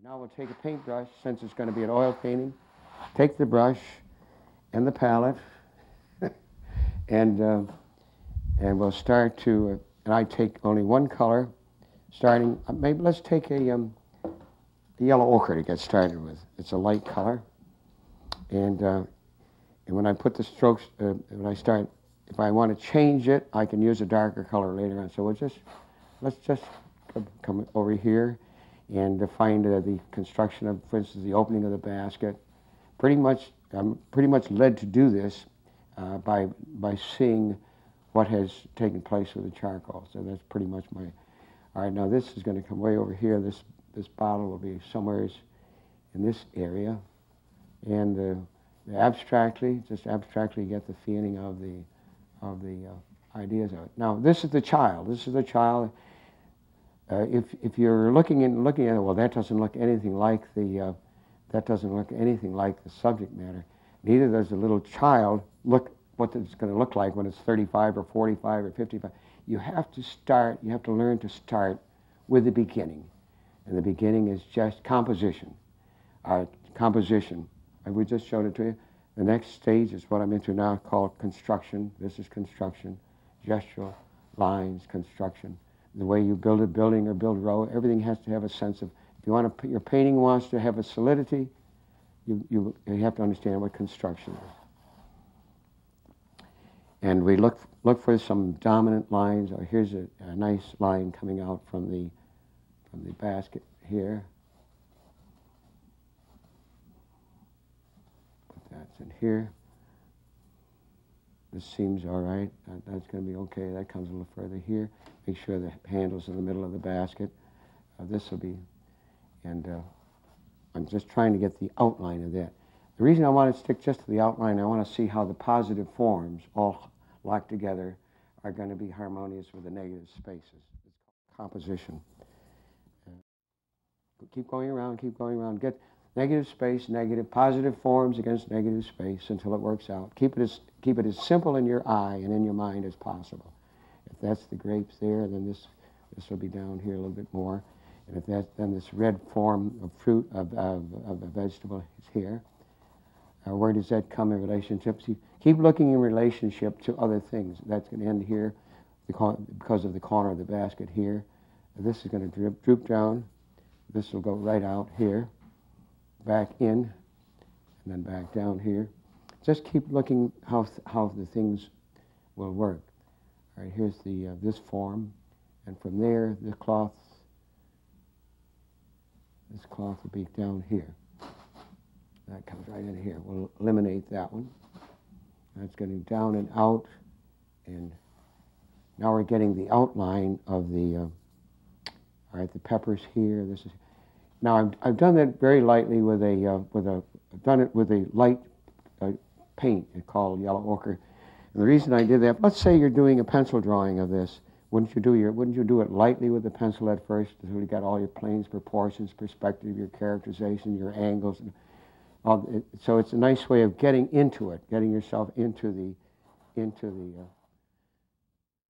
Now we'll take a paintbrush, since it's going to be an oil painting. Take the brush and the palette, and we'll start to. And I take only one color, starting. Maybe let's take a yellow ochre to get started with. It's a light color, and when I put the strokes, when I start, if I want to change it, I can use a darker color later on. So let's just come over here and define the construction of, for instance, the opening of the basket. I'm pretty much led to do this by seeing what has taken place with the charcoal. So that's pretty much my. All right, now this is going to come way over here. This bottle will be somewhere in this area, and abstractly get the feeling of the ideas of it. Now this is the child. This is the child. If you're looking at it, well, that doesn't look anything like the subject matter. Neither does the little child look what it's going to look like when it's 35 or 45 or 55. You have to learn to start with the beginning, and the beginning is just composition. Composition. We just showed it to you. The next stage is what I'm into now, called construction. This is construction, gestural lines, construction. The way you build a building or build a road, everything has to have a sense of. If you want to, your painting wants to have a solidity, you have to understand what construction is. And we look for some dominant lines. Oh, here's a nice line coming out from the basket here. That's in here. This seems all right. That's going to be okay. That comes a little further here. Make sure the handle's in the middle of the basket. This will be, and I'm just trying to get the outline of that. The reason I want to stick just to the outline, I want to see how the positive forms, all locked together, are going to be harmonious with the negative spaces. It's called composition. Keep going around, get negative space, negative, positive forms against negative space until it works out. Keep it as simple in your eye and in your mind as possible. If that's the grapes there, then this will be down here a little bit more. And if that's then this red form of fruit of a vegetable is here. Where does that come in relationship? So keep looking in relationship to other things. That's going to end here because of the corner of the basket here. This is going to droop down. This will go right out here, back in, and then back down here. Just keep looking how the things will work. All right, here's this form, and from there this cloth will be down here. That comes right in here. We'll eliminate that one. That's getting down and out, and now we're getting the outline of the. All right, the peppers here. This is. Now I've done that very lightly with I've done it with a light paint called yellow ochre. And the reason I did that, let's say you're doing a pencil drawing of this. Wouldn't you do it lightly with the pencil at first, until you got all your planes, proportions, perspective, your characterization, your angles. So it's a nice way of getting into it, getting yourself into the